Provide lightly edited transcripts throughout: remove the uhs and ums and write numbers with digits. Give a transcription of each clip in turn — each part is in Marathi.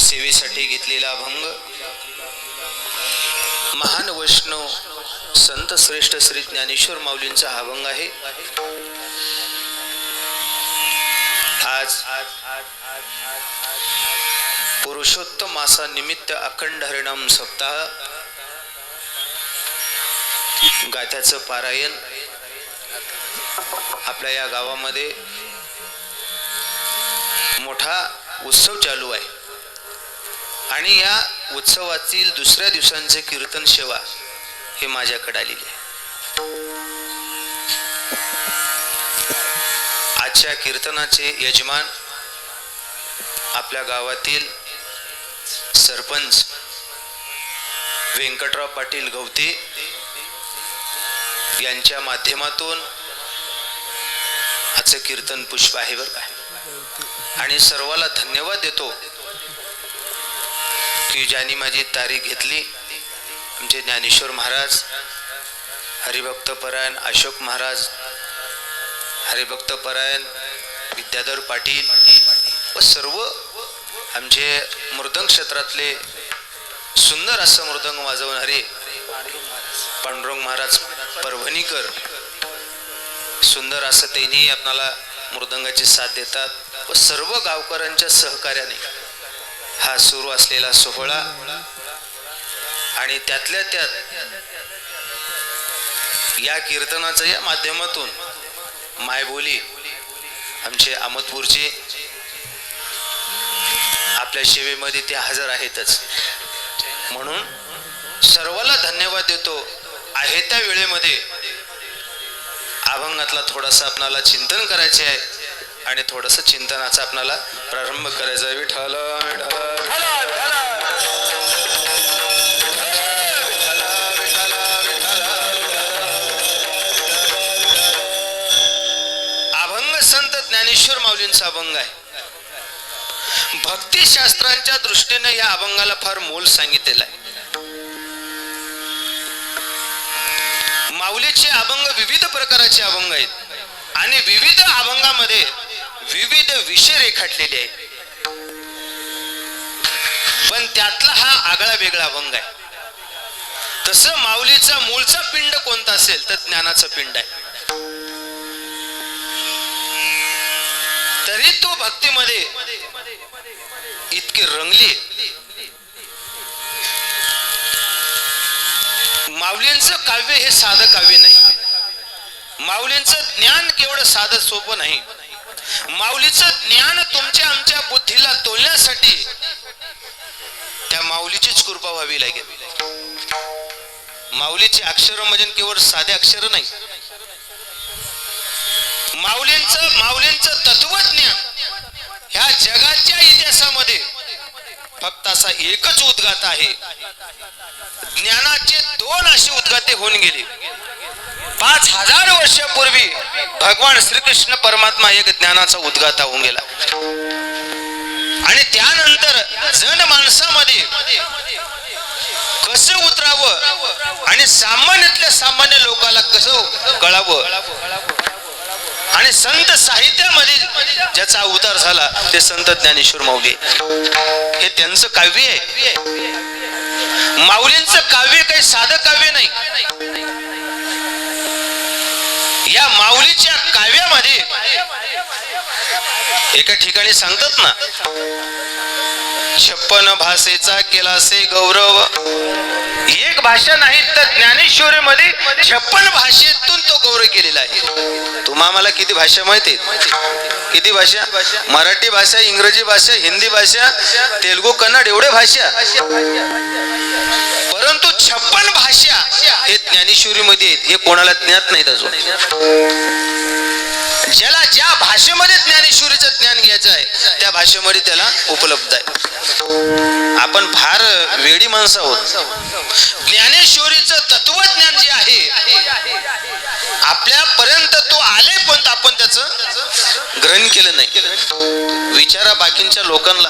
सेवेसाठी घेतलेला अभंग महान वैष्णव संत श्रेष्ठ श्री ज्ञानेश्वर माऊलींचा हा अभंग आहे। आज पुरुषोत्तम मासा निमित्त अखंड हरिनाम सप्ताह गाथ्याचं पारायण आपल्या या गावामध्ये मोठा उत्सव चालू आहे आणि या उत्सवातील दुसऱ्या दिवसांचे कीर्तन सेवा हे माझ्याकडे आलेली आहे। आजच्या कीर्तनाचे यजमान आपल्या गावातील सरपंच व्यंकटराव पाटील गवते यांच्या माध्यमातून आजचं कीर्तन पुष्प आहे बरं का। आणि सर्वाला धन्यवाद देतो की ज्यांनी माझी तारीख घेतली। आमचे ज्ञानेश्वर महाराज, हरिभक्त परायण अशोक महाराज, हरिभक्त परायण विद्याधर पाटील व सर्व आमचे मृदंग क्षेत्रातले सुंदर असं मृदंग वाजवणारे पांडुरंग महाराज परभणीकर, सुंदर असं त्यांनी आपल्याला मृदंगाची साथ देतात व सर्व गावकऱ्यांच्या सहकार्याने हा सुरू असलेला सोहळा आणि त्यातल्या त्यात या कीर्तनाच्या या माध्यमातून मायबोली आमचे अहमदपूरचे आपल्या सेवेमध्ये ते हजर आहेतच, म्हणून सर्वाला धन्यवाद देतो। आहे त्या वेळेमध्ये अभंगातला थोडासा आपणाला चिंतन करायचे आहे आणि थोडस चिंतनाचा आपणाला प्रारंभ करायचा आहे। विठ्ठल अभंग संत ज्ञानेश्वर माऊलींचा अभंग आहे। भक्तिशास्त्रांच्या दृष्टीने या अभंगाला फार मोल सांगितलेला आहे। माऊलीचे अभंग विविध प्रकारचे अभंग आहेत आणि विविध अभंगामध्ये विविध विषय रेखाटलेले आहेत, पण त्यातला हा आगळा वेगळा अभंग आहे। तसं माऊलीचा मूळचा पिंड कोणता असेल तर ज्ञानाचा पिंड आहे, तरी तो भक्तीमध्ये इतकी रंगली। माऊलींचं काव्य हे साधं काव्य नाही, माऊलींचं ज्ञान केवढं साधं सोपं नाही। माऊलीचं ज्ञान तुमच्या आमच्या बुद्धीला तोलण्यासाठी त्या माऊलीचीच कृपा व्हावी लागेल। माऊलीचे अक्षर म्हणजे केवळ साधे अक्षर नाही, माऊलींचं तत्वज्ञान ह्या जगाच्या इतिहासामध्ये फक्त असा एकच उद्गात आहे। ज्ञानाचे दोन असे उद्गाते होऊन गेले। 5000 वर्षापूर्वी भगवान श्रीकृष्ण परमात्मा एक ज्ञानाचा उद्गाता होऊन गेला आणि त्यानंतर जन माणसामध्ये कसं उतरावं आणि सामान्यातल्या सामान्य लोकाला कसं कळावं आणि संत साहित्यामध्ये ज्याचा उतार झाला ते संत ज्ञानेश्वर माऊली, हे त्यांचं काव्य आहे। माऊलींचं काव्य काही साधं काव्य नाही। या माऊलीच्या काव्यामध्ये एका ठिकाणी सांगतात ना, 56 भाषेचा केलासे गौरव। एक भाषा नाही तर ज्ञानेश्वरीमध्ये 56 भाषेतून तो गौरव केलेला आहे। तुम्हाला किती भाषा माहिती आहेत? किती भाषा? मराठी भाषा, इंग्रजी भाषा, हिंदी भाषा, तेलुगू, कन्नड एवढे भाषा, परंतु 56 भाषा हे ज्ञानेश्वरीमध्ये आहेत, हे कोणाला ज्ञात नाहीत अजून। ज्याला ज्या भाषेमध्ये ज्ञानेश्वरीचं ज्ञान घ्यायचं आहे त्या भाषेमध्ये त्याला उपलब्ध आहे। आपण फार वेडी माणसं आहोत। ज्ञानेश्वरीचं तत्वज्ञान जे आहे आपल्यापर्यंत तो आले, पण आपण त्याचं ग्रहण केलं नाही। विचारा बाकींच्या लोकांना,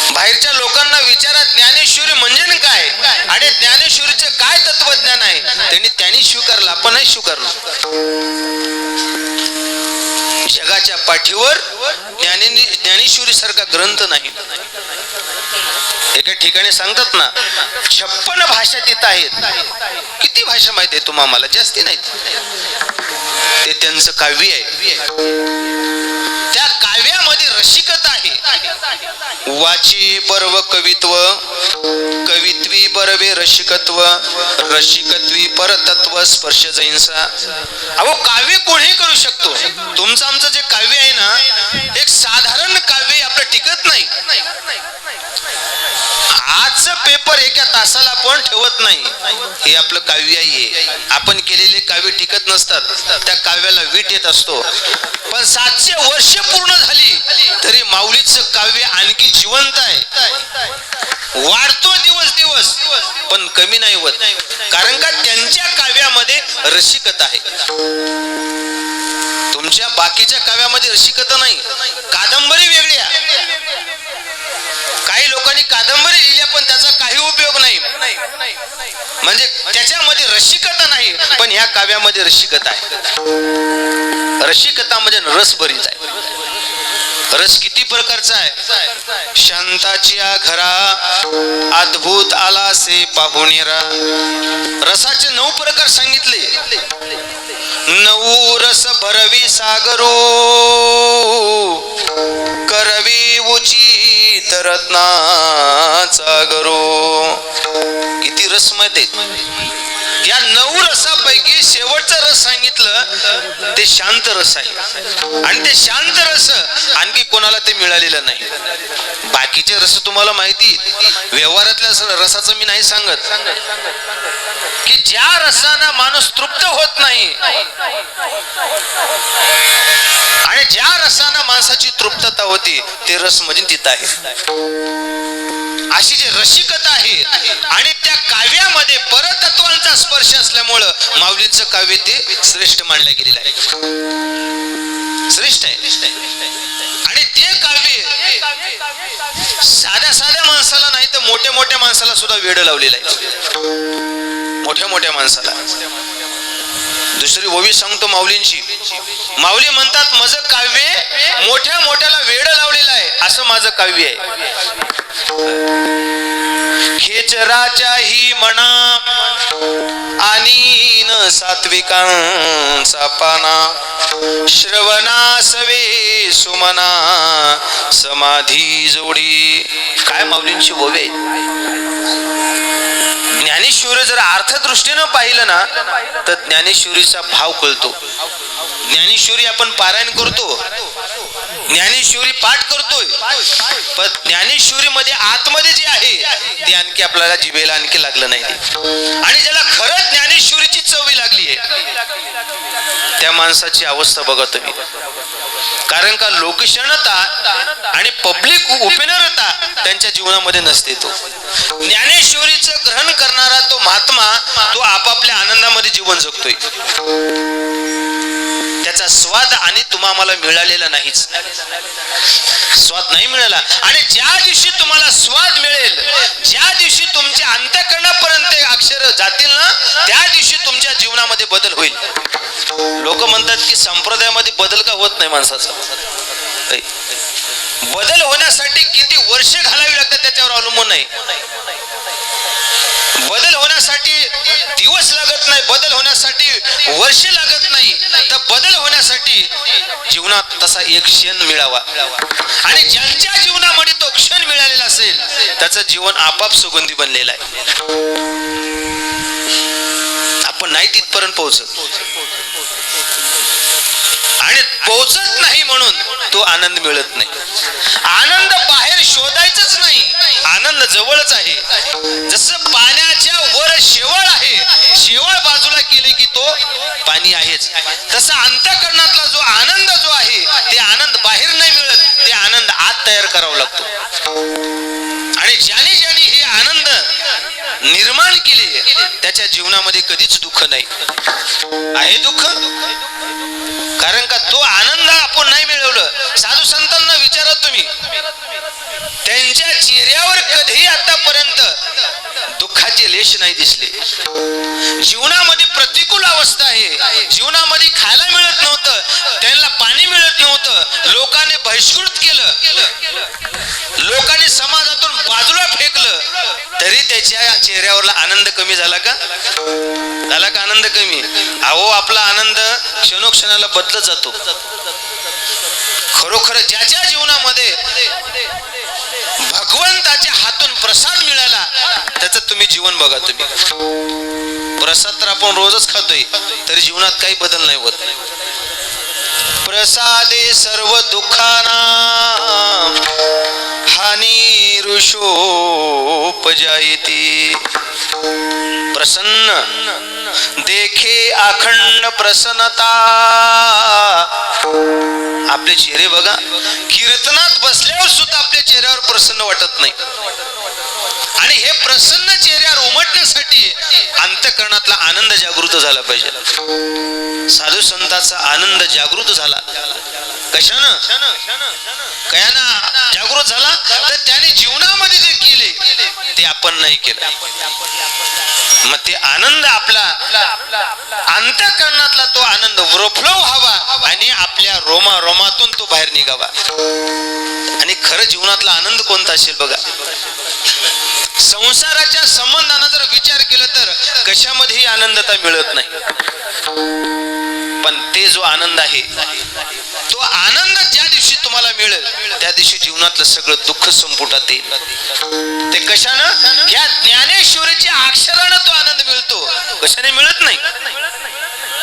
बाहेरच्या लोकांना विचारा ज्ञानेश्वरी म्हणजे काय आणि ज्ञानेश्वरीचे काय तत्वज्ञान आहे, त्यांनी स्वीकारलं, आपण नाही स्वीकारलं। जगाच्या पाठीवर ज्ञानेश्वरी सारखा ग्रंथ नाही. एका ठिकाणी सांगतात ना 56 भाषा तिथं आहेत. किती भाषा माहिती आहे तुम्हाला? मला जास्ती नाही. ते त्यांचं काव्य आहे. त्या काव्यामध्ये रसिकता आहे. वाची बर्व कवित्व, कवित्वी बरवे रसिकत्व, रसिकत्वी परतत्व स्पर्श जैनसा. अहो काव्य कोणी करू शकतो. तुमचं आमचं जे काव्य आहे ना, एक साधारण काव्य आपलं टिकत नाही. आजचं पेपर एका तासाला पण ठेवत नाही. हे आपलं काव्य आहे. आपण केलेले काव्य टिकत नसतात. त्या काव्याला वीट येत असतो. पण 700 वर्ष पूर्ण झाली तरी माऊलीचं काव्य आणखी जिवंत आहे. वाढतो दिवस दिवस पण कमी नाही होत. कारण का त्यांच्या काव्यामध्ये रसिकता आहे. तुमच्या बाकीच्या काव्यामध्ये रसिकता नाही. कादंबरी वेगळ्या. काही लोकांनी कादंबरी लिहिल्या पण त्याचा काही उपयोग नाही. म्हणजे त्याच्यामध्ये रसिकता नाही. पण ह्या काव्यामध्ये रसिकता आहे. रसिकता म्हणजे रस बरीच आहे. रस किती प्रकारचा आहे? शांताच्या घरा अद्भुत आला से पाहुणेरा. रसाचे 9 प्रकार सांगितले. 9 रस भरवी सागरो करवी उचित रत्नाचा गरो. किती रस माहिती आहेत? या 9 रसापैकी शेवटचा रस सांगितलं ते शांत रस आहे. आणि ते शांत रस आणखी कोणाला ते मिळालेलं नाही. बाकीचे रस तुम्हाला माहिती. व्यवहारातल्या रसाचं मी नाही सांगत. की ज्या रसानं माणूस तृप्त होत नाही आणि ज्या रसानं माणसाची तृप्तता होती ते रस म्हणजे तिथं आहे. अशी जी रसिकता आहे. आणि त्या काव्यामध्ये परतत्वांचा स्पर्श असल्यामुळं माऊलींचं काव्य ते श्रेष्ठ मानलं गेलेलं आहे. श्रेष्ठ आहे. आणि ते काव्य साध्या साध्या माणसाला नाही तर मोठ्या मोठ्या माणसाला सुद्धा वेड लावलेलं आहे. मोठ्या मोठ्या माणसाला. दुसरी ओवी सांगतो माऊलींची. माऊली म्हणतात माझं काव्य मोठ्या मोठ्याला वेड लावलेलं आहे. असं माझं काव्य आहे. खेचराच्याही म्हणा आणि न सात्विकांचा पाना श्रवणासवे सुमना समाधी जोडी. काय माऊलींची ओवी आहे. ज्ञानेश्वरी जर अर्थदृष्टीनं पाहिलं ना तर ज्ञानेश्वरीचा भाव कळतो. ज्ञानेश्वरी आपण पारायण करतो, ज्ञानेश्वरी पाठ करतोय, पण ज्ञानेश्वरी मध्ये आतमध्ये जे आहे ते आणखी आपल्याला जिभेला आणखी लागलं नाही. आणि ज्याला खरंच ज्ञानेश्वरीची चवी लागली आहे त्या माणसाची अवस्था बघा तुम्ही. कारण का लोकशानता आणि पब्लिक उपेनरता त्यांच्या जीवनामध्ये नसते. तो ज्ञानेश्वरीचं ग्रहण करणारा तो महात्मा तो आपापल्या आनंदामध्ये जीवन जगतोय. त्याचा स्वाद आणि तुम्हाला मिळालेला नाहीच. स्वाद नाही मिळाला. आणि ज्या दिवशी तुम्हाला स्वाद मिळेल, ज्या दिवशी तुमच्या अंतःकरणापर्यंत अक्षर जातील ना त्या दिवशी तुमच्या जीवनामध्ये बदल होईल. लोक म्हणतात की संप्रदायामध्ये बदल का होत नाही माणसाचा. बदल होण्यासाठी किती वर्ष घालावी लागतात त्याच्यावर अवलंबून नाही. बदल होण्यासाठी दिवस लागत नाही, बदल होण्यासाठी वर्ष लागत नाही. तर बदल होण्यासाठी जीवनात तसा एक क्षण मिळावा. आणि ज्यांच्या जीवनामध्ये तो क्षण मिळालेला असेल त्याचं जीवन आपाप सुगंधी बनलेलं आहे. आपण नाही तिथपर्यंत पोहोचत. आणि पोहोचत नाही म्हणून तो आनंद मिळत नाही. आनंद बाहेर शोधायचंच नाही, आनंद जवळच आहे. जसं पाण्याच्या वर शेवाळ आहे, शेवाळ बाजूला केले की तो पाणी आहेच. तसा अंतःकरणातला जो आनंद जो आहे ते आनंद बाहेर नाही मिळत, ते आनंद आत तयार करावा लागतो. आणि ज्याने ज्याने हे आनंद निर्माण केले त्याच्या जीवनामध्ये कधीच दुःख नाही. आहे दुःख? कारण का तो आनंद आपण नाही मिळवलं. साधू संतांना विचारा तुम्ही, त्यांच्या चेहऱ्यावर कधीही आतापर्यंत दुःखाची दुःखाचे लेश नाही दिसले. जीवनामध्ये प्रतिकूल अवस्था आहे, जीवनामध्ये खायला मिळत नव्हतं, त्यांना पाणी मिळत नव्हतं, लोकांनी बहिष्कृत केलं, लोकांनी समाजातून बाजूला फेकलं, तरी त्याच्या चेहऱ्यावरला आनंद कमी झाला का? झाला का आनंद कमी? अहो आपला आनंद क्षणोक्षणाला बदलत जातो. खरोखर ज्याच्या जीवनामध्ये भगवंताच्या हातून प्रसाद मिळाला त्याचं तुम्ही जीवन बघा. तुम्ही प्रसाद तर आपण रोजच खातोय, तरी जीवनात काही बदल नाही होत. प्रसादे सर्व दुःखाना हानी रुषोपजायती. प्रसन्न देखे अखंड प्रसन्नता. आपले चेहरे बघा, कीर्तनात बसल्यावर सुद्धा आपल्या चेहऱ्यावर प्रसन्न वाटत नाही. आणि हे प्रसन्न चेहऱ्यावर उमटण्यासाठी अंतःकरणातला आनंद जागृत झाला पाहिजे. साधू संतांचा आनंद जागृत झाला. कशानं? कयानं जागृत झाला? तर त्याने जीवनामध्ये जे केले ते आपण नाही केलं. मग ते आनंद आपला अंतःकरणातला तो आनंद ओव्हरफ्लो व्हावा आणि आपल्या रोमातून तो बाहेर निघावा. आणि खरं जीवनातला आनंद कोणता असेल बघा. संसाराच्या संबंधांना जर विचार केला तर कशामध्येही आनंदता मिळत नाही. पण ते जो आनंद आहे, तो आनंद ज्या दिवशी तुम्हाला मिळेल त्या दिवशी जीवनातलं सगळं दुःख संपुटात येईल. ते कशानं? या ज्ञानेश्वरीच्या अक्षरानं तो आनंद मिळतो, कशाने मिळत नाही.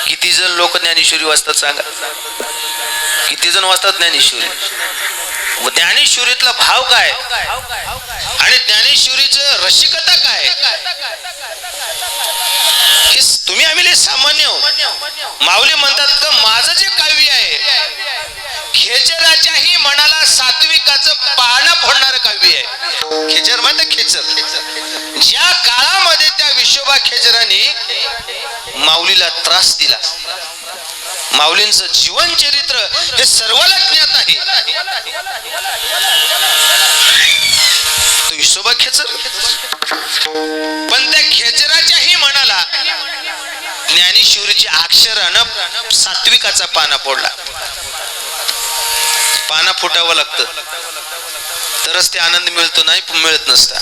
किती जण लोक ज्ञानेश्वरी वाचतात सांगा? किती जण वाचतात ज्ञानेश्वरी? ज्ञानेश्वरीतला भाव काय आणि ज्ञानेश्वरीचं रसिकता काय हे तुम्ही आम्ही सामान्य. माऊली म्हणतात का माझं जे काव्य आहे खेचराच्याही मनाला सात्विकाचं पाळणा फोडणारं काव्य आहे. खेचर म्हणजे खेचर. ज्या काळामध्ये त्या विश्वोबा खेचराने माऊलीला त्रास दिला, माऊलींचं जीवन चरित्र हे सर्वाला ज्ञात आहे. तो विश्वोबा खेचर, पण त्या खेचराच्याही मनाला ज्ञानेश्वरीच्या अक्षरानं सात्विकाचा पाना फोडला. पाना फुटावं लागतं तरच ते आनंद मिळतो, नाही मिळत नसता.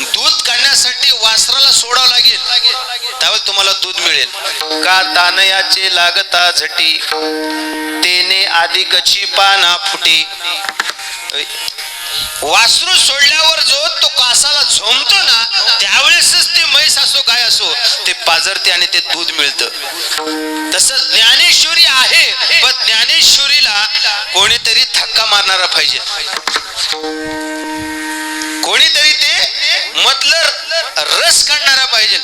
दूध काढण्यासाठी वासराला सोडावं लागेल त्यावेळेस तुम्हाला दूध मिळेल. का तानयाचे लागता झटी तेने अधिकची पाना फुटी. वासरू सोडल्यावर जो तो कासाला झोमतो ना त्यावेळेसच ते म्हैस असो गाय असो ते पाजरते आणि ते दूध मिळतं. तसं ज्ञानेश्वरी आहे, पण ज्ञानेश्वरीला कोणीतरी धक्का मारणारा पाहिजे, कोणीतरी ते मधलं रस काढणारा पाहिजे,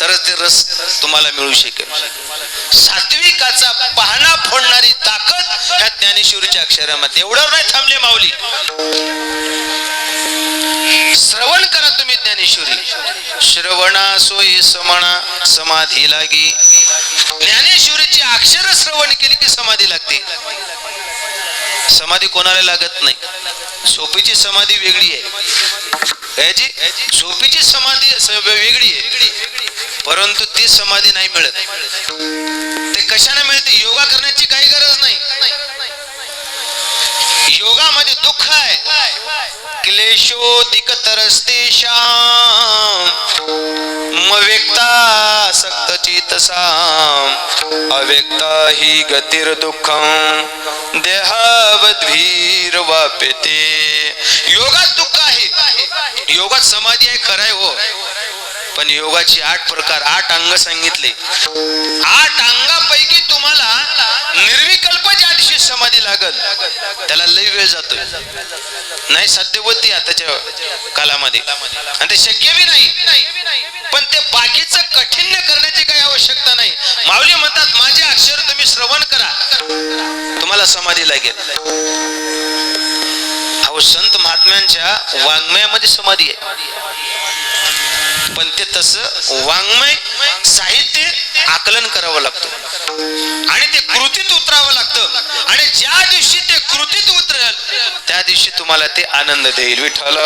तरच ते रस तुम्हाला मिळू शकेल. सात्विकाचा पाहणा फोडणारी ताकद ह्या ज्ञानेश्वरीच्या अक्षरामध्ये. एवढं नाही थांबले माऊली. श्रवण करा तुम्ही ज्ञानेश्वरी. श्रवणा सोयी समणा समाधी लागी. ज्ञानेश्वरीची अक्षर श्रवण केली की समाधी लागते. समाधी कोणाला लागत नाही. सोपीची समाधी वेगळी आहे, सोपीची समाधी वेगळी आहे, परंतु ती समाधी नाही मिळत. ते कशाने मिळते? योगा करण्याची काही गरज नाही. योगामध्ये दुःख आहे. क्लेशोदिक तरस्ते श्याम व्यक्ता सक्त चेतसाम अव्यक्ता ही गतिर दुःखम देहावद्भीर वापेते. योगात दुःख आहे, योगात समाधी आहे, खरं आहे हो, पण योगाची 8 प्रकार 8 अंग सांगितले. 8 अंगापैकी तुम्हाला निर्विकल्प ज्या दिवशी समाधी लागल त्याला लई वेळ जातोय, नाही साध्य होती आताच्या कालामध्ये आणि ते शक्य बी नाही. पण ते बाकीचं कठीण करण्याची काही आवश्यकता नाही. माऊली म्हणतात माझे अक्षर तुम्ही श्रवण करा तुम्हाला समाधी लागेल. अहो संत महात्म्यांच्या वाङ्मयामध्ये समाधी आहे, पण ते तसं वाङ्मय साहित्य आकलन करावं लागतं. आणि ते कृतीत उतरावं लागतं. आणि ज्या दिवशी ते कृतीत उतरेल त्या दिवशी तुम्हाला ते आनंद देईल. विठ्ठल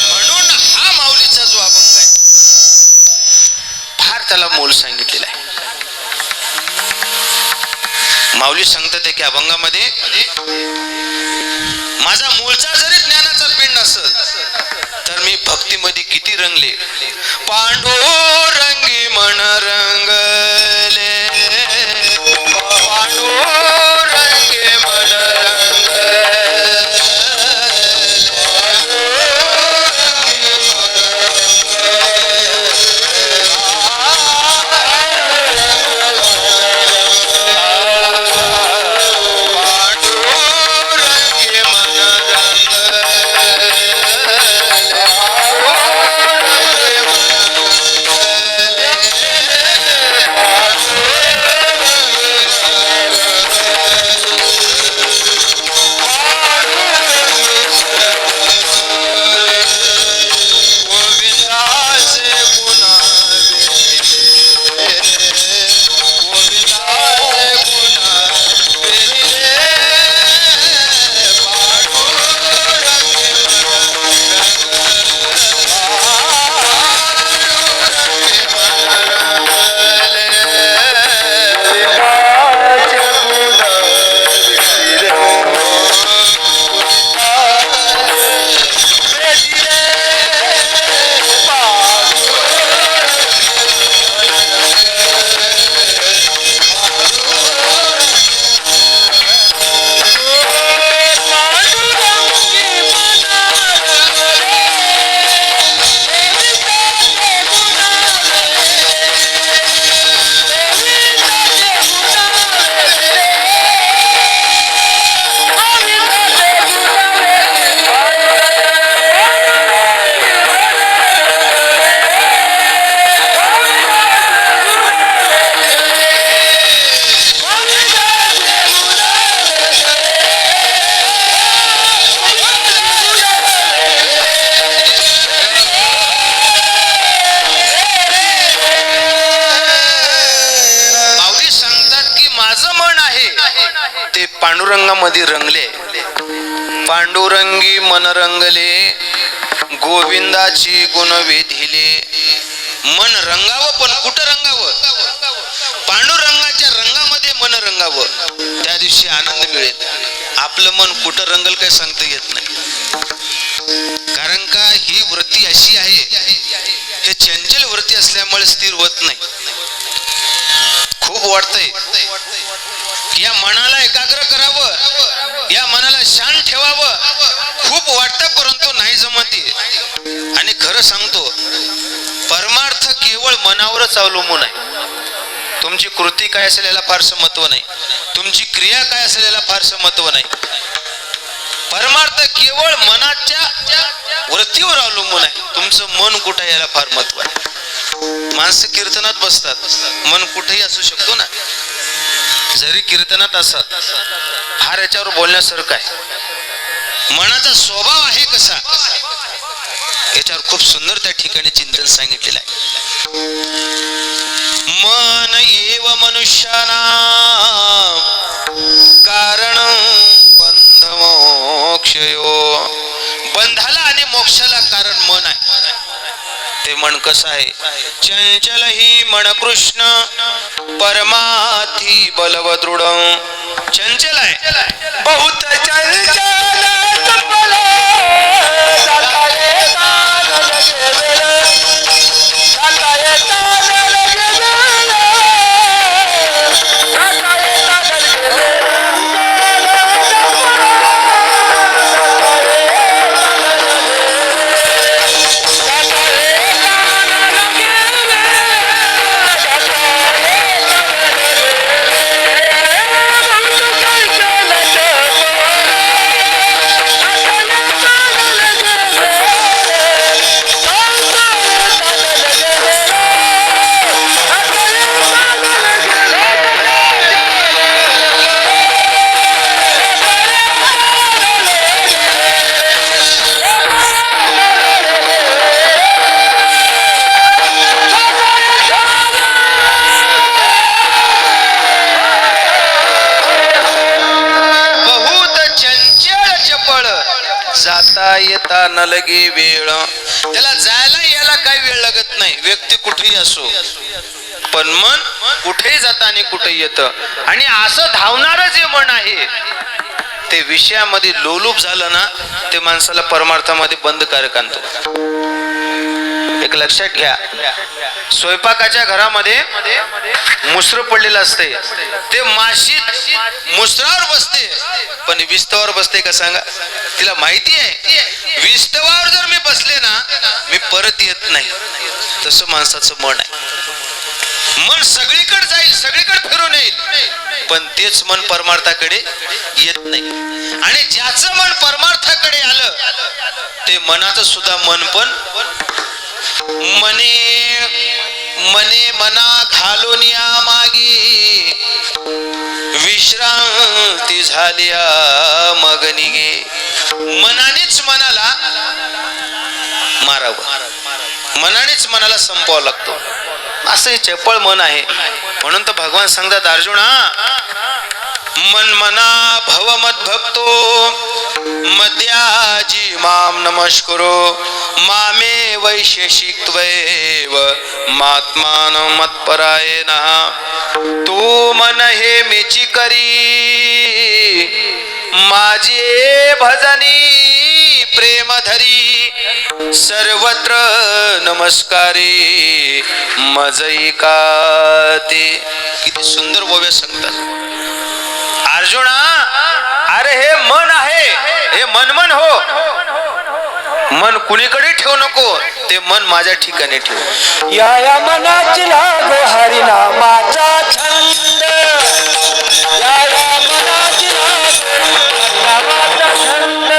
म्हणून हा माऊलीचा जो अभंग आहे फार त्याला मोल सांगितलेला आहे. माऊली सांगतात की अभंगामध्ये, माझा मूळचा जरी ज्ञानाचा पिंड असेल तर मी भक्तीमध्ये किती रंगले. पांडुरंगी मन रंगले, पांडुरंगी मन पांडुरंगामध्ये रंगले. पांडुरंगी मन रंगले, गोविंदाची गुण वेधिले. मन रंगावं पण कुठं रंगावं? पांडुरंगाच्या रंगामध्ये मन रंगावं, त्या दिवशी आनंद मिळेल. आपलं मन कुठं रंगल काय सांगता येत नाही. कारण का ही वृत्ती अशी आहे, हे चंचल वृत्ती असल्यामुळे स्थिर होत नाही. खूप वाटतंय या मनाला एकाग्र करावं, या मनाला शांत ठेवावं, खूप वाटतं परंतु नाही जमते. आणि खरं सांगतो, परमार्थ केवळ मनावरच अवलंबून आहे. तुमची कृती काय असेल याला फारसं महत्व नाही, तुमची क्रिया काय असेल याला फारसं महत्व नाही. परमार्थ केवळ मनाच्या वृत्तीवर अवलंबून आहे. तुमचं मन कुठं याला फार महत्व आहे. माणसं कीर्तनात बसतात, मन कुठेही असू शकतो ना. जरी कीर्तनात असत, फार याच्यावर बोलण्यासारखं आहे. मनाचा स्वभाव आहे कसा, याच्यावर खूप सुंदर त्या ठिकाणी चिंतन सांगितलेलं आहे. मन एव मनुष्याना कारण बंध मोक्षयो. बंधाला आणि मोक्षाला कारण मन आहे. ते मन कसं आहे? चंचल ही मन कृष्ण परमार्थी बलव दृढ. चंचल आहे, बहुत चंचल न लगे वेळ. त्याला जायला यायला काही वेळ लागत नाही, व्यक्ती कुठेही असो, पण मन कुठेही जातं आणि कुठेही येतं. आणि असं धावणारं जे मन आहे ते विषयामध्ये लोलूप झालं ना, ते माणसाला परमार्थामध्ये बंधकारक आणतो. एक लक्षात घ्या, स्वयंपाकाच्या घरामध्ये मुसर पडलेलं असते, ते माशी मुसरावर बसते पण विस्तवावर बसते का सांगा? तिला माहिती आहे विस्तवावर जर मी बसले ना मी परत येत नाही. तसं माणसाचं मन आहे. मन सगळीकडे जाईल, सगळीकडे फिरून येईल, पण तेच मन परमार्थाकडे येत नाही. आणि ज्याचं मन परमार्थाकडे आलं ते मनाचं सुद्धा मन पण मने मने मना घालून या मागे विश्रांती झाल्या मग निघे. मनानेच मनाला मारावं, मनानेच मनाला संपवावं लागतो. असं हे चपळ मन आहे. म्हणून तर भगवान सांगतात, अर्जुना मन मना भव मत भक्तो मद्याजी माम नमस्कुरो मामे वैशेषिक त्वैव मात्मान मत्परायण. तू मन हे मेची करी माझे भजनी प्रेम धरी सर्वत्र नमस्कारी मजई का ते. किती सुंदर ओव्या सांगतात अर्जुना. अरे हे मन आहे, हे मनमन हो, मन कुणीकडे ठेवू नको, ते मन माझ्या ठिकाणी ठेव. या मनाची लागो हरिनामाचा छंद, या मनाची लागो हरिनामाचा छंद,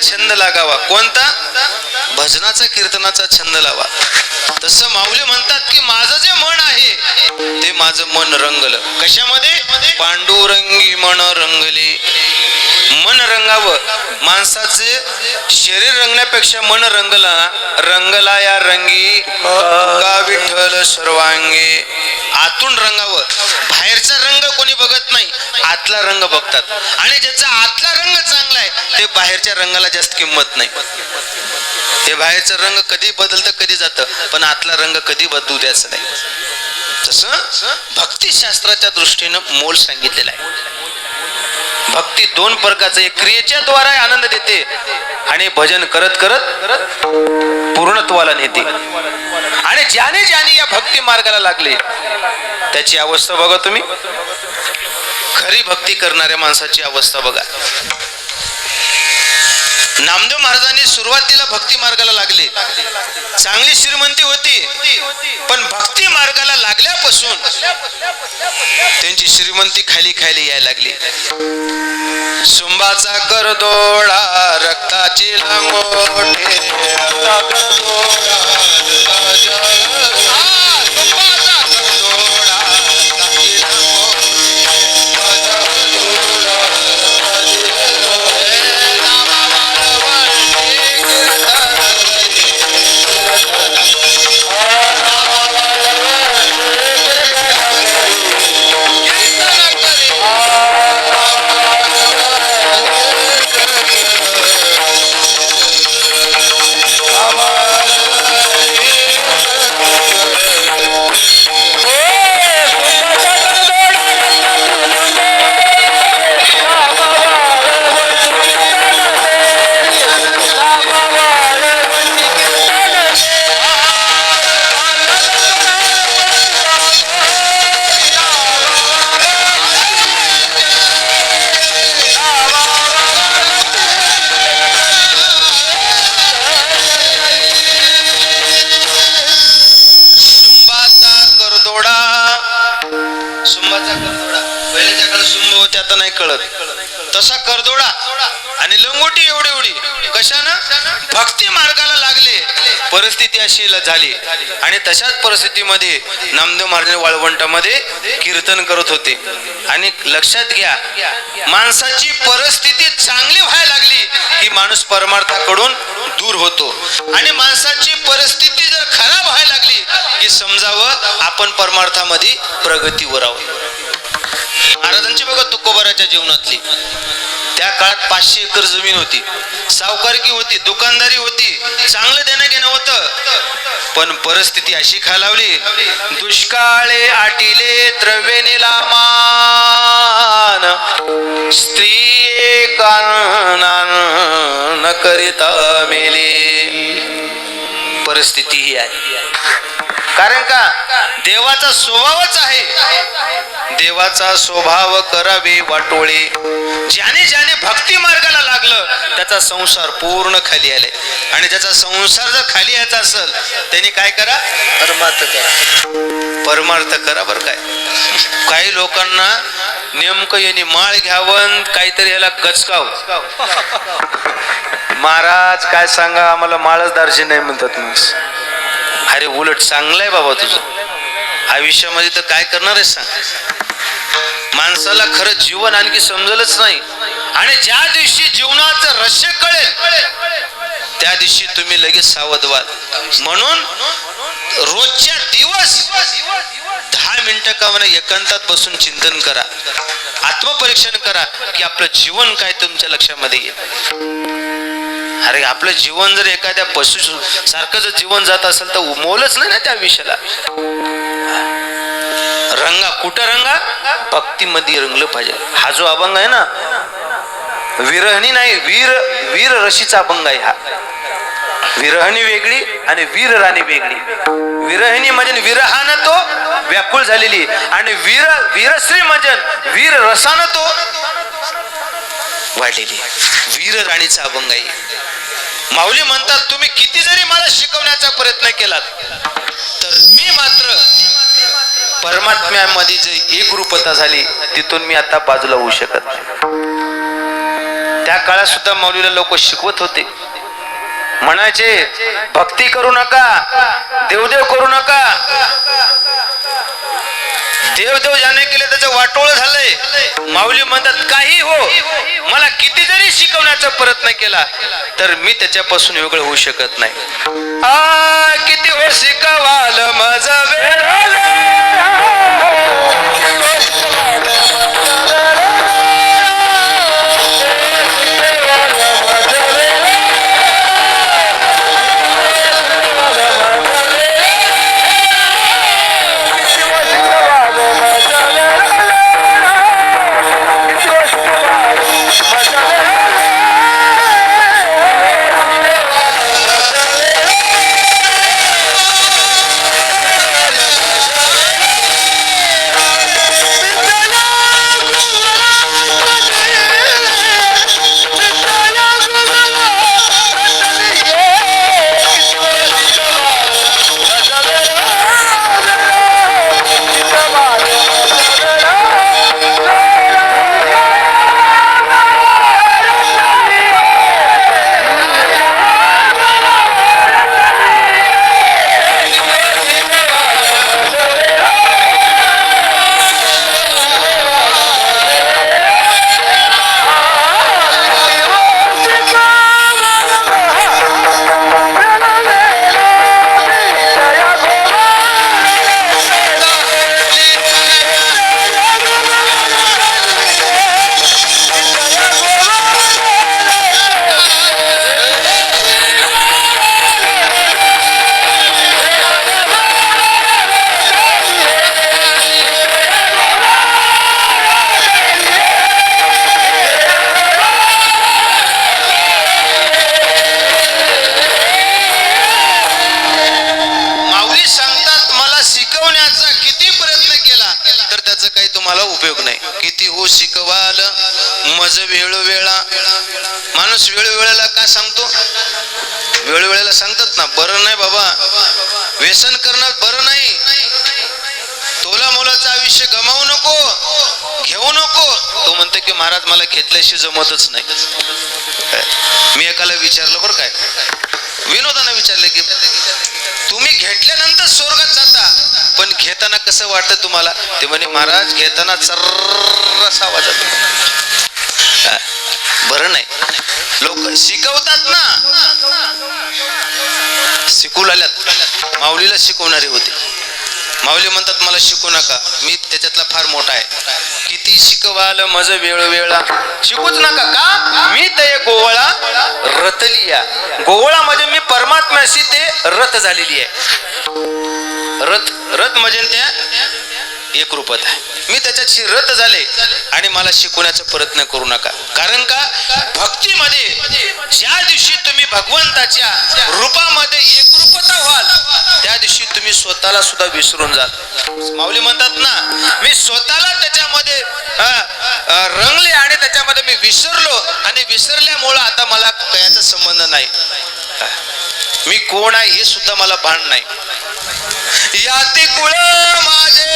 छंद लागावा. कोणता? भजनाचा, कीर्तनाचा छंद लावा. तसं माऊली म्हणतात की माझं जे मन आहे ते माझं मन रंगलं. कशामध्ये? पांडुरंगी मन रंगले. मन रंगावं. माणसाचे शरीर रंगण्यापेक्षा मन रंगला. रंगला या रंगी का विठ्ठल सर्वांगी. आतून रंगावं. बाहेरचा रंग कोणी बघत नाही, आतला रंग बघतात. आणि ज्याचा आतला रंग चांगला आहे ते बाहेरच्या रंगाला जास्त किंमत नाही. ते बाहेरचं रंग कधी बदलतं कधी जातं, पण आतला रंग कधी बदलू द्यायचं नाही. तसं भक्तिशास्त्राच्या दृष्टीनं मोल सांगितलेला आहे. भक्ती दोन प्रकारचे, क्रियेच्या द्वारा आनंद देते आणि भजन करत करत पूर्णत्वाला नेते. आणि ज्याने ज्याने या भक्ती मार्गाला लागले त्याची अवस्था बघा तुम्ही. खरी भक्ती करणाऱ्या माणसाची अवस्था बघा. नामदेव महाराजांनी सुरुवातीला भक्ती मार्गाला लागले, चांगली श्रीमंती होती, पण भक्ती मार्गाला लागल्यापासून त्यांची श्रीमंती खाली खाली यायला लागली. सुंबाचा करदोडा रक्ताची लंगोटे, आता नाही कळत तसा करदोडा आणि लंगोटी एवढी एवढी कशानं भक्ती मार्गाला लागले. परिस्थिती अशी झाली आणि तशाच परिस्थितीमध्ये नामदेव महाराज वाळवंटामध्ये कीर्तन करत होते. आणि लक्षात घ्या, माणसाची परिस्थिती चांगली व्हायला लागली की माणूस परमार्थाकडून दूर होतो, आणि माणसाची परिस्थिती जर खराब व्हायला लागली की समजावं आपण परमार्थामध्ये प्रगतीवर आहोत. महाराजांची बघा तुकोबाराच्या जीवनातली, त्या काळात 500 एकर जमीन होती, सावकारकी होती, दुकानदारी होती, चांगलं देणं घेणं होतं, पण परिस्थिती अशी खालावली, दुष्काळे आटिले द्रव्यनेला मान, स्त्री कान न करिता मेले. परिस्थिती ही आहे. कारण का देवाचा स्वभावच आहे, देवाचा स्वभाव करावे वाटोळे. ज्याने ज्याने भक्ती मार्गाला लागलं त्याचा संसार पूर्ण खाली आले, आणि ज्याचा संसार जर खाली यायचा असेल त्यांनी काय करा, परमार्थ करा. परमार्थ करा. बरं काय काही लोकांना नेमकं यांनी माळ घ्यावं, काहीतरी याला गचकाव. महाराज काय सांगा, आम्हाला माळच दार्शी नाही म्हणतात. मग अरे उलट चांगलंय बाबा तुझं आयुष्यामध्ये, तर काय करणार आहे सांग. माणसाला खरं जीवन आणखी समजलंच नाही, आणि ज्या दिवशी जीवनाचं रहस्य कळेल त्या दिवशी तुम्ही लगेच सावध व्हाल. म्हणून रोजच्या दिवस 10 मिनिटं का म्हणा एकांतात बसून चिंतन करा, आत्मपरीक्षण करा की आपलं जीवन काय तुमच्या लक्षामध्ये येईल. अरे आपलं जीवन जर एखाद्या पशु सारखं जर जीवन जात असेल तर मोलच नाही ना त्या विषयाला. रंगा कुठं रंगा, भक्तीमध्ये रंगलं पाहिजे. हा जो अभंग आहे ना, विरहणी नाही, वीर रशीचा अभंग आहे हा. विरहणी वेगळी आणि वीर राणी वेगळी. विरहिणी म्हणजे विरहानं तो व्याकुळ झालेली, आणि वीरश्री म्हणजे वीर रसानं तो वाढलेली. वीर राणीचा अभंग आहे. माऊली म्हणतात, तुम्ही किती जरी मला शिकवण्याचा प्रयत्न केलात तर मी मात्र परमात्म्यामध्ये जे एक रूपता झाली तिथून मी आता बाजूला होऊ शकत नाही. त्या काळात सुद्धा माऊलीला लोक शिकवत होते, म्हणायचे भक्ती करू नका, देवदेव करू नका. देवदेव ज्याने केले त्याचं वाटोळ झालंय. माऊली म्हणतात, काही हो, मला किती जरी शिकवण्याचा प्रयत्न केला तर मी त्याच्यापासून वेगळं होऊ शकत नाही. किती हो शिकवाल माझा वेळ, तुम्हाला उपयोग नाही. किती हो शिकवाल मज वेळोवेळा. माणूस वेळोवेळेला का सांगतो? वेळोवेळेला सांगतात ना, बरं नाही बाबा, व्यसन करणं बरं नाही, तोला मोलाचं आयुष्य गमावू नको, घेऊ नको. तो म्हणतो की महाराज मला घेतल्याशी जमतच नाही. मी एकाला विचारलं बरं, काय विनोदानं विचारलं की तुम्ही घेतल्यानंतर स्वर्गात जाता, पण घेताना कसं वाटतं तुम्हाला? ते म्हणे महाराज घेताना सर्रास आवाज येतो. बरं नाही. लोक शिकवतात ना, शिकू लागल्यात. माऊलीला शिकवणारे होते. माऊली म्हणतात मला शिकू नका, मी त्याच्यातला फार मोठा आहे. किती शिकवाल मज वेळोवेळा. शिकूच नका का? मी ते गोवळा रतलिया. गोवळा म्हणजे मी परमात्म्याशी ते रत झालेली आहे. रत म्हणजे त्या एक रूपात आहे. मी त्याच्याशी रत झाले आणि मला शिकवण्याचा प्रयत्न करू नका. कारण का भक्तीमध्ये ज्या दिवशी तुम्ही भगवंताच्या रूपामध्ये एकरूपता व्हाल, त्या दिवशी तुम्ही स्वतःला सुद्धा विसरून जाल. माऊली म्हणतात ना, मी स्वतःला त्याच्यामध्ये रंगले आणि त्याच्यामध्ये मी विसरलो, आणि विसरल्यामुळं आता मला कयाचा संबंध नाही. मी कोण आहे हे सुद्धा मला भान नाही. याती कुळ माझे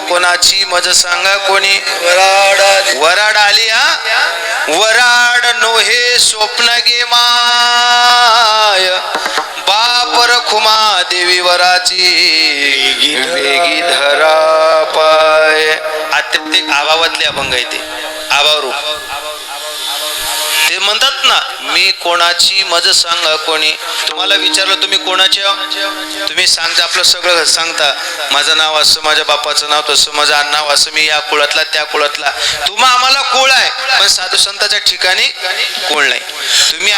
कोणाची मज सांगा कोणी. वराड आली हा. वराड नोहे स्वप्न गे माय, बाप रखुमा देवी वराची वेगी धरा पाय. आत्यंतिक आभावातले अभंग आहे ते. आभाव रूप ते म्हणतात ना, मी कोणाची मज सांगा कोणी. तुम्हाला विचारलं तुम्ही कोणाचे, तुम्ही सांगता आपलं सगळं सांगता. माझं नाव असं, माझ्या बापाचं नाव तसं, माझं नाव असं, मी या कुळातला त्या कुळातला. तुम्हा आम्हाला कुळ आहे, पण साधू संतांच्या ठिकाणी कुळ नाही. तुम्ही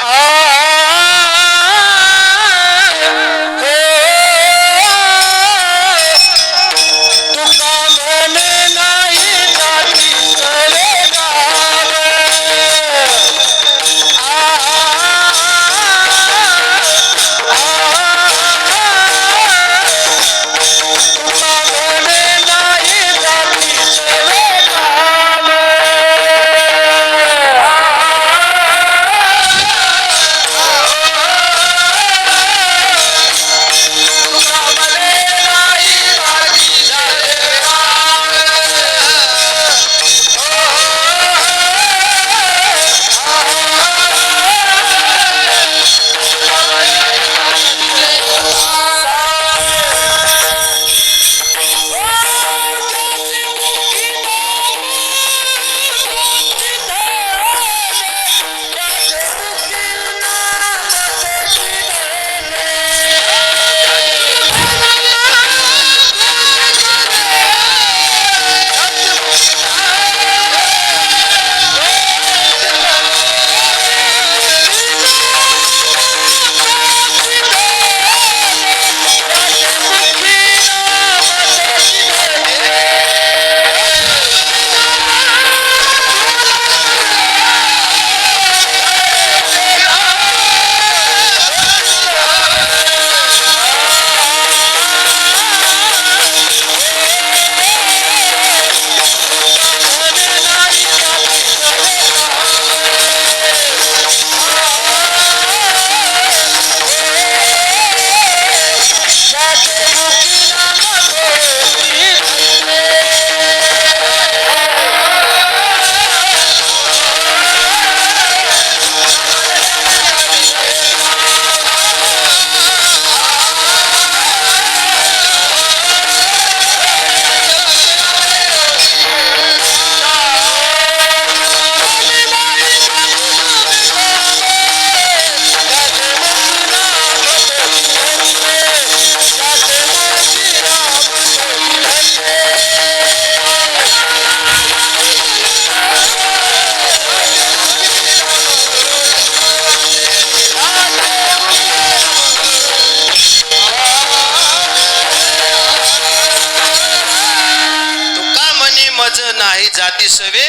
तुका म्हणे मज नाही जाती सवे.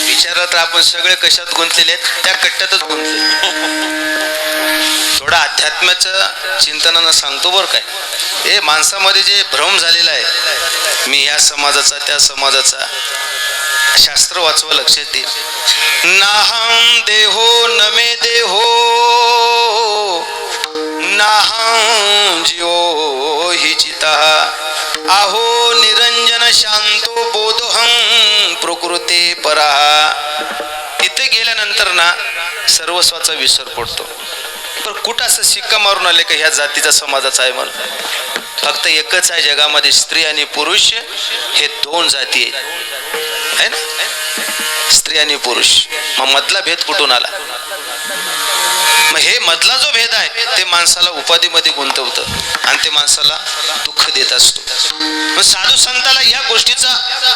विचारलं तर आपण सगळे कशात गुंतलेले आहेत, त्या कट्ट्यातच गुंतले. थोडं अध्यात्माचं चिंतनानं सांगतो बरं काय. हे माणसामध्ये जे भ्रम झालेला आहे, मी या समाजाचा त्या समाजाचा, शास्त्र वाचवा लक्षात येईल. नाहं देहो नमे देहो नाहं जीवो हि चितः आहो निरंजन शांतो बोधोहं प्रकृते पराः. तिथे गेल्यानंतर ना सर्वस्वाचा विसर पडतो. पण कुठं असं शिक्का मारून आले का ह्या जातीचा समाजाचा आहे म्हणून. फक्त एकच आहे जगामध्ये, स्त्री आणि पुरुष हे दोन जाती आहेत, है ना, स्त्री आणि पुरुष. मग मधला भेद कुठून आला? मग हे मधला जो भेद आहे ते माणसाला उपाधीमध्ये गुंतवतं आणि ते माणसाला दुःख देत असतो. मग साधू संताला या गोष्टीचा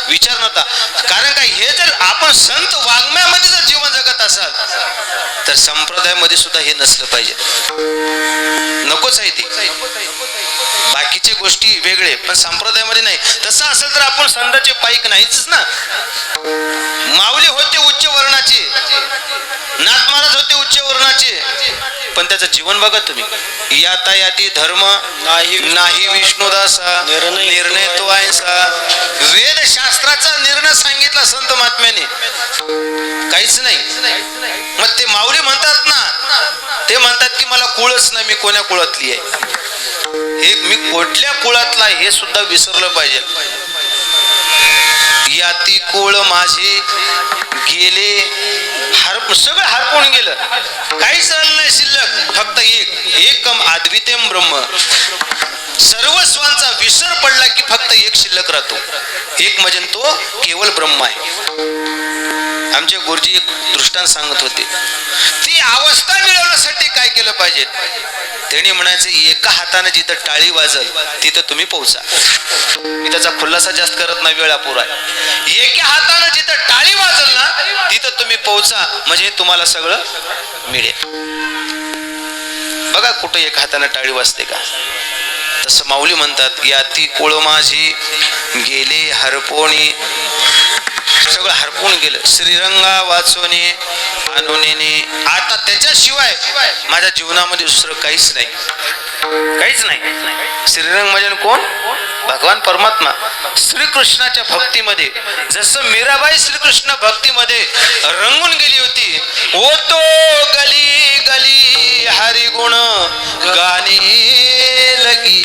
विचार नव्हता. कारण काय, हे जर आपण संत वाङ्मयामध्ये जर जीवन जगत असाल तर संप्रदायामध्ये सुद्धा हे नसलं पाहिजे. नकोच आहे ते. बाकीचे गोष्टी वेगळे, पण संप्रदायामध्ये नाही. तसं असेल तर आपण संतांचे पाईक नाहीच ना. माऊली होते उच्च वर्णाचे, नाथ महाराज होते उच्च वर्णाचे, पण त्याचं जीवन बघा तुम्ही. यातायाती धर्म नाही विष्णुदासा, निर्णय तो आहेसा. वेदशास्त्राचा निर्णय सांगितला संत महात्म्याने, काहीच नाही. मग ते माऊली म्हणतात ना, ते म्हणतात की मला कुळच नाही, मी कोण्या कुळातली आहे, हे मी कुठल्या कुळातला आहे हे सुद्धा विसरलं पाहिजे. याती कुळ माझे गेले सगळं हरपून गेलं, काहीच राहिलं नाही शिल्लक. फक्त एकम अद्वितीयम ब्रह्म. सर्वस्वांचा विसर पडला की फक्त एक शिल्लक राहतो, एक म्हणजे तो केवळ ब्रह्म आहे. आमचे गुरुजी एक दृष्टांत सांगत होते. ती अवस्था मिळवण्यासाठी काय केलं पाहिजे? त्यांनी म्हणायचे, एका हाताने जिथं टाळी वाजल तिथं तुम्ही पोहोचा. मी त्याचा खुलासा जास्त करत नाही, वेळ अपुरा आहे. एका हाताने जिथं टाळी वाजल ना तिथं तुम्ही पोहोचा, म्हणजे तुम्हाला सगळं मिळेल. बघा कुठं एक हाताने टाळी वाजते का? तसं माऊली म्हणतात, याती कुळ माझी गेले हरपोणी. सगळं हरपून गेलं. श्रीरंगा वाचवणे अनुनेने. आता त्याच्याशिवाय माझ्या जीवनामध्ये दुसरं काहीच नाही, काहीच नाही. श्रीरंग म्हणजे कोण? भगवान परमात्मा. श्रीकृष्णाच्या भक्तीमध्ये जसं मीराबाई श्रीकृष्ण भक्तीमध्ये रंगून गेली होती. ओ तो गली गली हरी गुण गाणे लगी,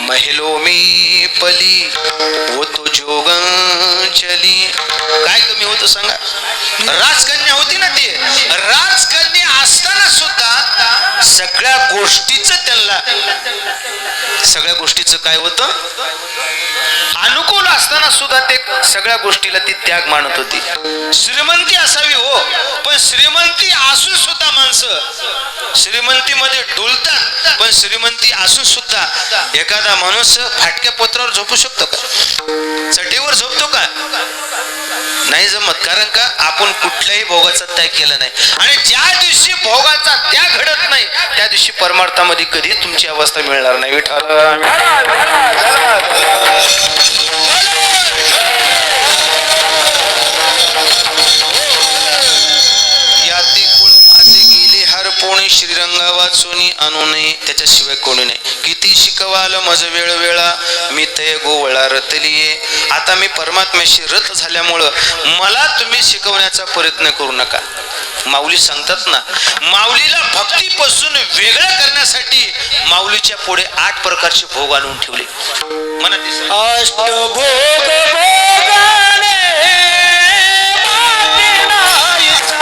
महिलो मी पली वो तो जोगं चली. काय कमी होतं सांगा? राजकन्या होती ना ती. राजकन्या असताना सुद्धा सगळ्या गोष्टीचं त्यांना, सगळ्या गोष्टीचं काय होतं? अनुकूल असताना सुद्धा ते सगळ्या गोष्टीला ती त्याग मानत होती. श्रीमंती असावी हो, पण श्रीमंती असून सुद्धा माणसं श्रीमंतीमध्ये डुलतात. पण श्रीमंती असून सुद्धा एखादा माणूस फाटक्या पत्रावर झोपू शकतो का? चटेवर झोपतो का? नाही जमत. कारण का आपण कुठल्याही भोगाचा त्याग केला नाही. आणि ज्या दिवशी भोगाचा त्याग घडत नाही त्या दिवशी परमार्थामध्ये कधी तुमची अवस्था मिळणार नाही. विठ्ठल कोणी श्रीरंगा वाचोनी आणू नये, त्याच्याशिवाय कोणी नाही. किती शिकवाल मज वेळ वेळा मी ते गोवळा रतलीये. आता मी परमात्म्याशी रथ झाल्यामुळं मला तुम्ही शिकवण्याचा प्रयत्न करू नका. माऊली सांगतात ना, माऊलीला भक्तीपासून वेगळं करण्यासाठी माऊलीच्या पुढे 8 प्रकारचे भोग आणून ठेवले. म्हणा ते सांग. अष्टभोग भोगाने मागे नाहीसा.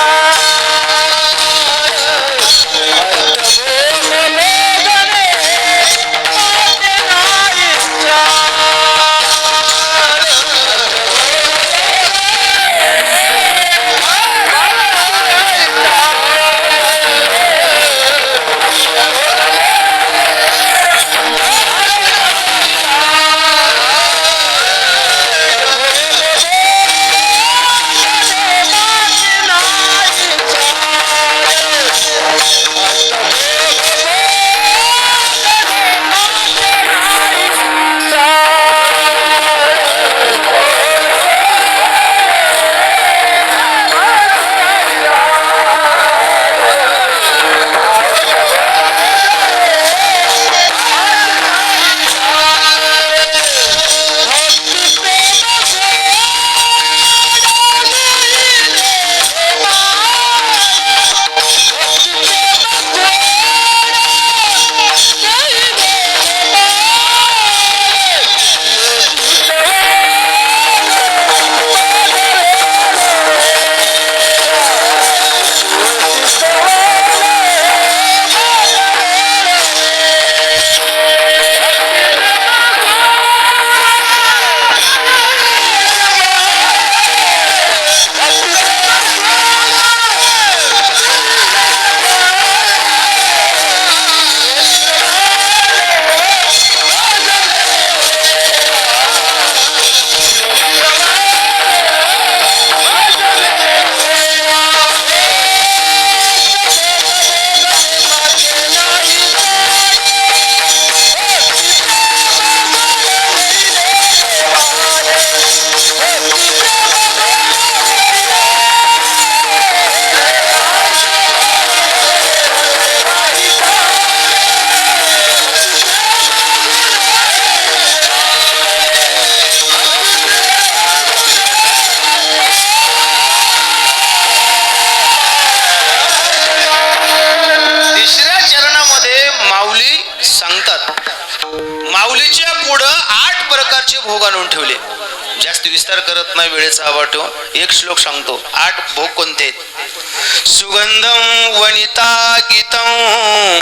माऊलीच्या पुढं 8 प्रकारचे भोग आणून ठेवले. जास्त विस्तार करत नाही वेळेचा अभाव ठेवून एक श्लोक सांगतो. 8 भोग कोणते आहेत? सुगंधम वनिता गीतं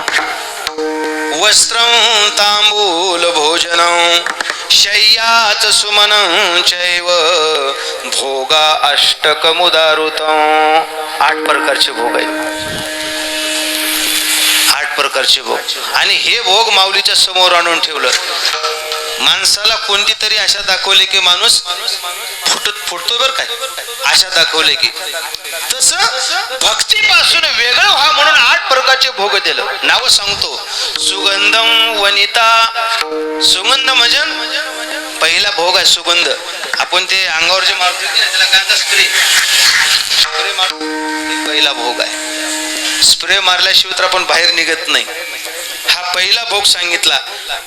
वस्त्रं तांबूल भोजनं शय्याच सुमनं चैव भोगा अष्टकमुदारुतं. 8 प्रकारचे भोग आहेत. 8 प्रकारचे भोग. आणि हे भोग माऊलीच्या समोर आणून ठेवलं. माणसाला कोणती तरी आशा दाखवली की माणूस फुटतो बरं काय, आशा दाखवले की. तसं भक्तीपासून वेगळं व्हा म्हणून 8 प्रकारचे भोग दिलं. नाव सांगतो. सुगंधम वनिता. सुगंध म्हणजे पहिला भोग आहे सुगंध. आपण ते अंगावर जे मारतो त्याला काय म्हणतात? स्प्रे मारतो. पहिला भोग आहे. स्प्रे मारल्याशिवाय तर आपण बाहेर निघत नाही. हा पहिला भोग सांगितला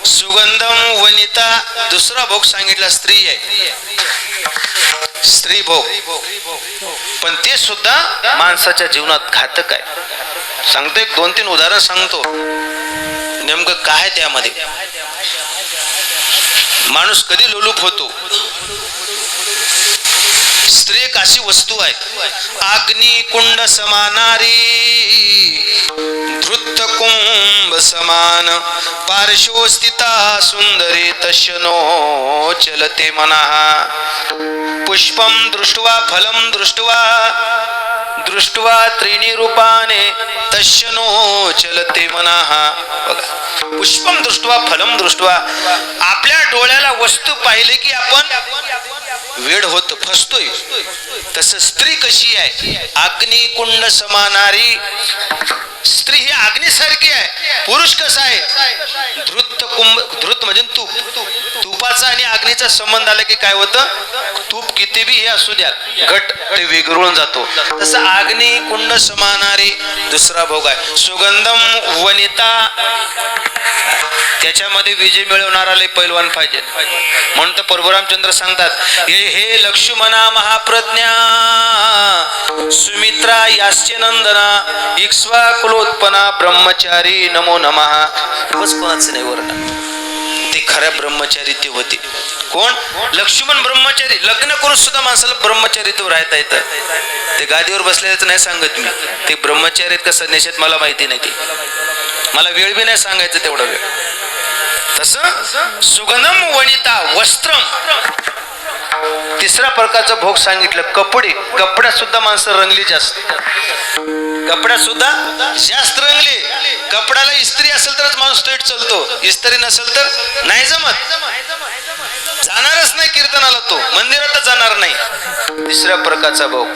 सुगंधम वनिता. दुसरा भोग सांगितला स्त्री आहे, स्त्री भोग. पण ते सुद्धा माणसाच्या जीवनात घातक आहे. सांगतो एक 2-3 उदाहरण सांगतो. नेमकं काय त्यामध्ये. माणूस कधी लोलूप होतो. स्त्री एक अशी वस्तू आहे. अग्नी कुंड समानारी धृत कुंभ समान पार्श्वस्थिता सुंदरी तस्य नो चलते मनः. पुष्पं दृष्ट्वा फलं दृष्ट्वा दृष्ट्वा त्रीणि रूपाने तस्य नो चलते मनः. बघा, पुष्पम दृष्ट्वा फलम दृष्ट्वा. आपल्या डोळ्याला वस्तू पाहिली की आपण वेड होत, फसतोय. तस स्त्री कशी आहे? अग्नी कुंड समानारी. स्त्री ही अग्नीसारखी आहे. पुरुष कसा आहे? धृत कुंभ. धृत म्हणजे तूप. तुपाचा आणि अग्नीचा संबंध आला की काय होतं? तूप किती बी हे असू द्या, घट ते विघरून जातो. तसं अग्नी कुंड समानारी दुसरा भोग आहे. सुगंधम वनिता, त्याच्यामध्ये विजय मिळवणारा लय पैलवान पाहिजे. म्हणून तर प्रभू रामचंद्र सांगतात, हे लक्ष्मणा महाप्रज्ञा सुमित्रा यास्य नंदना इक्ष्वा कुलोत्पन्ना ब्रह्मचारी नमो नमः. बस कोणाचं नाही वर्णन, ते खऱ्या ब्रह्मचारी ते होते. कोण? लक्ष्मण ब्रह्मचारी. लग्न करून सुद्धा माणसाला ब्रह्मचारीत्व राहता येतं. ते गादीवर बसलेल्याच नाही सांगत मी, ते ब्रह्मचारी कसं निषेध मला माहिती नाही, ते मला वेळ बी नाही सांगायचं तेवढा वेळ. तसं सुगंधम वनिता वस्त्रम. तिसरा प्रकारचा भोग सांगितलं कपडे. कपड्यात सुद्धा माणसं रंगली जास्त, कपड्यात सुद्धा जास्त रंगले. कपड्याला इस्त्री असेल तरच माणूस स्ट्रेट चालतो, इस्त्री नसेल तर नाही जमत, जाणारच नाही कीर्तनाला, तो मंदिरातच जाणार नाही. तिसऱ्या प्रकारचा भोग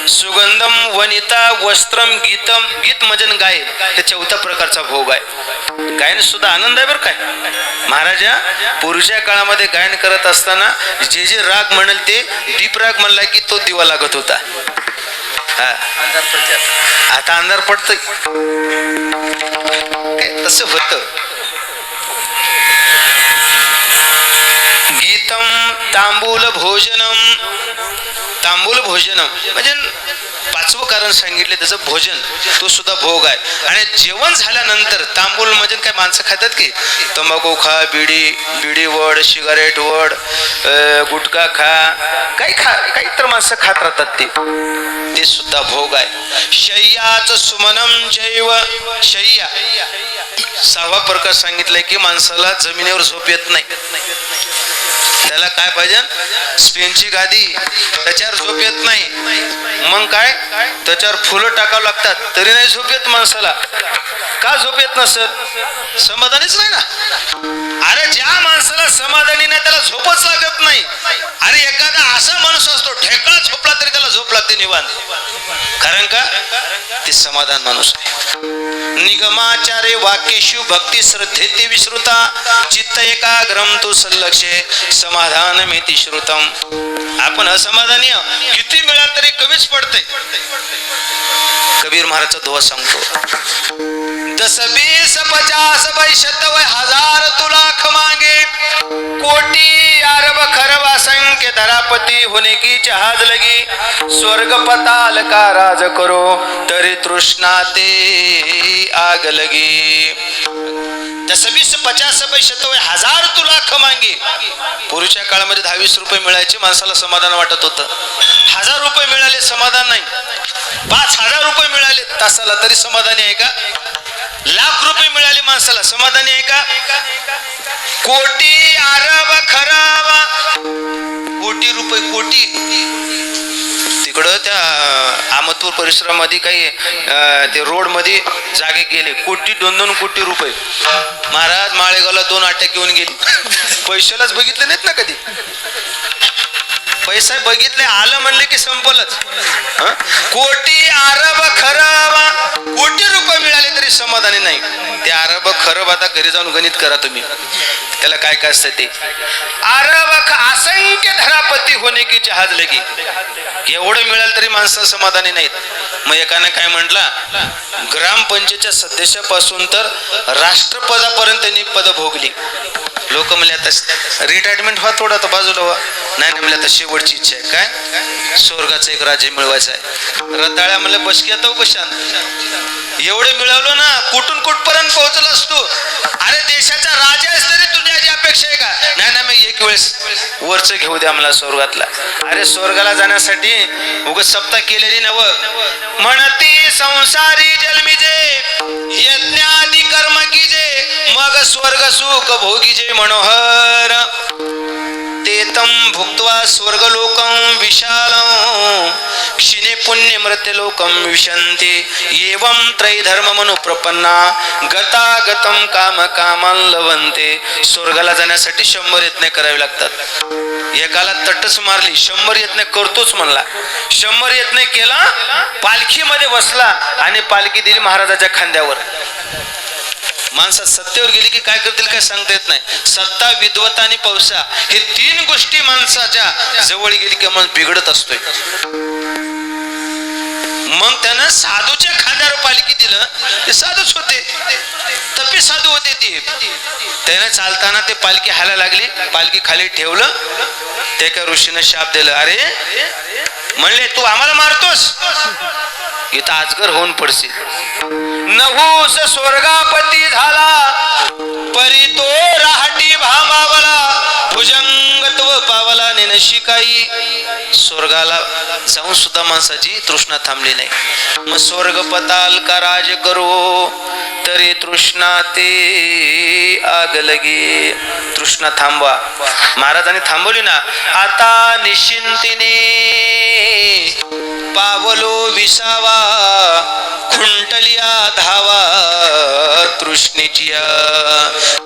सुगंधम वनिता वस्त्रम गीतम. गीत म्हणजे गायन, हे चौथा प्रकारचा भोग आहे. गायन सुद्धा आनंद आहे बरं काय. महाराजा पूर्वीच्या काळामध्ये गायन करत असताना जे जे राग म्हणेल ते दीप राग म्हणला की तो दिवा लागत होता. आता अंधार पडतोय काय, तसं होतं. गीतम तांबूल भोजनम. तांबूल भोजनम म्हणजे पाचवं कारण सांगितले त्याचं भोजन, तो सुद्धा भोग आहे. आणि जेवण झाल्यानंतर तांबूल म्हणजे काय माणसं खातात की तंबाखू खा, बिडी वड, सिगारेट वड, गुटखा खा, काही तर माणसं खात राहतात, ते सुद्धा भोग आहे. शय्याच सुमनम जैव. शय्या सहावा प्रकार सांगितलाय की माणसाला जमिनीवर झोप येत नाही. त्याला काय पाहिजे? स्पेनची गादी, त्याच्यावर झोप येत नाही. मग काय? त्याच्यावर फुलं टाकावं लागतात, तरी नाही झोप येत माणसाला. का झोप येत नसत? समाधानीच नाही ना. अरे ज्या माणसाला समाधानी नाही त्याला झोपच लागत नाही. अरे एखादा असा माणूस असतो ढेकळा झोपला तरी त्याला झोप लागते निवांत, कारण का ते समाधान माणूस आहे. निगमाचारे वाक्येषु भक्ती श्रद्धेती विश्रुता चित्त एकाग्रम तु सल्लक्षे समाधान मेती श्रुतम. आपण असमाधानी किती मिळाल तरी कमीच पडते. कबीर महाराजचा दोहा सांगतो, 10 20 50 50 हजार तु लाख मागे कोटी अरब खरब असंख्य धरापती होने की जहाज लगी स्वर्ग पताल का राज करो तरी तृष्णा ते आग लगी. 10 20 50 50 हजार तु लाख मागे. पूर्वीच्या काळामध्ये 10-20 रुपये मिळायचे, माणसाला समाधान वाटत होतं. 1000 रुपये मिळाले समाधान नाही. 5000 रुपये मिळाले तासाला तरी समाधानी आहे का? लाख रुपये मिळाले माणसाला समाधानी आहे का? कोटी अरब खरब, कोटी रुपये, कोटी. तिकडं त्या अहमदपूर परिसरामध्ये काही ते रोड मध्ये जागे गेले, कोटी 2-2 कोटी रुपये. महाराज माळेगावला 2 अटॅक येऊन गेली. पैशालाच बघितले नाहीत ना कधी. पैसा बघितले आलं म्हणले की संपलंच. कोटी अरब खरब, कोटी रुपये मिळाले तरी समाधानी नाही. ते अरब खरब आता घरी जाऊन गणित करा तुम्ही, त्याला काय काय असतं ते. अरब असंख्य धरापती होणे की जहाज लगी. एवढं मिळालं तरी माणसं समाधानी नाहीत. मग एकाने काय म्हटला, ग्रामपंचायतच्या सदस्यापासून तर राष्ट्रपदापर्यंत त्यांनी पद भोगली. लोक म्हणले आता रिटायरमेंट व्हा, थोडा तर बाजूला व्हा. नाही म्हणले आता शेवटची इच्छा आहे काय, स्वर्गाचं एक राज्य मिळवायचं आहे. रताळ्या म्हणले बसकी आता कशान, एवढे मिळवलं ना कुठून कुठपर्यंत पोहोचला असतो. अरे देशाचा राजा आहेस तरी तुझ्याची अपेक्षा आहे का? नाही ना, मी एक वेळेस वरच घेऊ द्या मला स्वर्गातला. अरे स्वर्गाला जाण्यासाठी उगाच सप्ताह केलेली नव. म्हणती संसारी जन्मीजे यज्ञादी कर्म कीजे मग स्वर्ग सुख भोगीजे मनोहर. तेतम भुक्त्वा स्वर्गलोकं विशालं क्षिणे पुण्य मृत्युलोकं विशन्ति एवं त्रैधर्म मनुप्रपन्ना गतागतं काम कामं लवन्ते. स्वर्गाला जाण्यासाठी 100 यत्न करावे लागतात. एकाला तटच मारली, 100 यत्न करतोच म्हणला. 100 यत्न केला, पालखीमध्ये बसला आणि पालखी दिली महाराजाच्या खांद्यावर. माणसात सत्तेवर गेली की काय करतील काय सांगता येत नाही. सत्ता, विद्वता आणि पौसा हे 3 गोष्टी माणसाच्या जवळ गेली की माणूस बिघडत असतोय. मग त्यानं साधूच्या खांद्यावर पालखी दिलं. ते साधूच होते, तपी साधू होते ते. त्यानं चालताना ते पालखी हायला लागली, पालखी खाली ठेवलं. ते एका ऋषीनं शाप दिलं, अरे म्हणले तू आम्हाला मारतोस, इथं आजगर होऊन पडशील. नहुस स्वर्गापती झाला, परी तो राहटी भामावला, भुजंगत्व पावला नेनशी काही. स्वर्गाला जाऊन सुद्धा माणसाची तृष्णा थांबली नाही. मग स्वर्ग पताल का राज करो, तरी तृष्णा ते आग लगे. तृष्णा थांबवा. महाराजांनी थांबवली ना. आता निश्चिंतीने पावलो विसावा, खुंटलिया धावा तृष्णेचिया.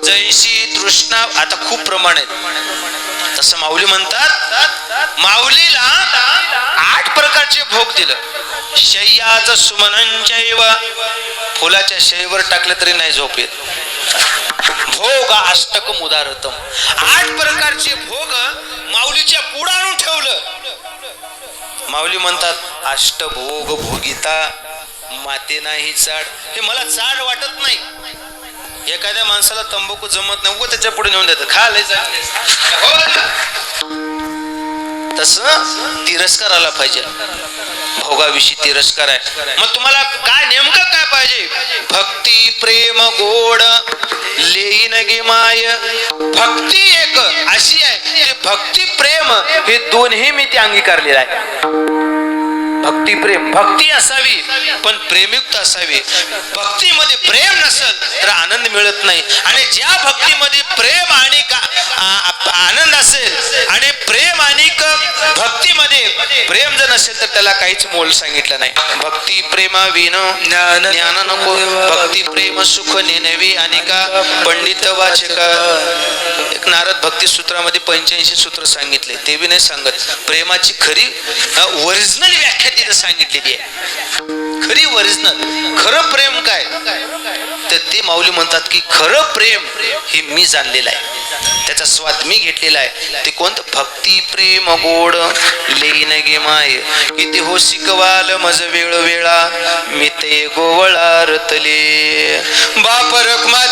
जैशी तृष्णा. आता खूप प्रमाण आहेत तसं माऊली म्हणतात. माऊलीला 8 प्रकारचे भोग दिलं. शय्याच सुमनंचैव, फुलाच्या शय्येवर टाकलं तरी नाही झोप येत. भोग अष्टकम उदारतम. 8 प्रकारचे भोग माऊलीच्या पुढे आणून ठेवलं. माऊली म्हणतात अष्टभोग भोगिता माते नाही चाड. हे मला चाड वाटत नाही. एखाद्या माणसाला तंबाखू जमत नाही, उगं त्याच्या पुढे नेऊन देतात, खा लय तसं तिरस्कार आला पाहिजे. भोगाविषयी तिरस्कार आहे. मग तुम्हाला काय नेमकं काय पाहिजे? भक्ती प्रेम गोड लेईन गे माय. भक्ती एक अशी आहे, भक्ती प्रेम हे दोन्ही मी ते अंगीकारलेलं आहे. भक्ती प्रेम, भक्ती असावी पण प्रेमयुक्त असावी. भक्तीमध्ये प्रेम नसेल तर आनंद मिळत नाही. आणि ज्या भक्तीमध्ये प्रेम आणि आनंद असेल आणि प्रेम आणि भक्तीमध्ये प्रेम जर नसेल तर त्याला काहीच मोल सांगितलं नाही. भक्ती प्रेमा विन ज्ञान नको. भक्ती प्रेम सुख नेनवी आणि का पंडित वाचक. एक नारद भक्ती सूत्रामध्ये 85 सूत्र सांगितले, ते बी नाही सांगत. प्रेमाची खरी ओरिजिनल व्याख्या तिथं सांगितलेली आहे. खरी ओरिजिनल खरं प्रेम काय, तर ते माऊली म्हणतात की खरं प्रेम हे मी जाणलेलं आहे, त्याचा स्वाद मी घेतलेला आहे. ते कोणतं? भक्ती प्रेम गोड लेईन गे माय. किती हो शिकवाल मज वेळ वेळा, मी ते गोवळा रतले. बाप रखमा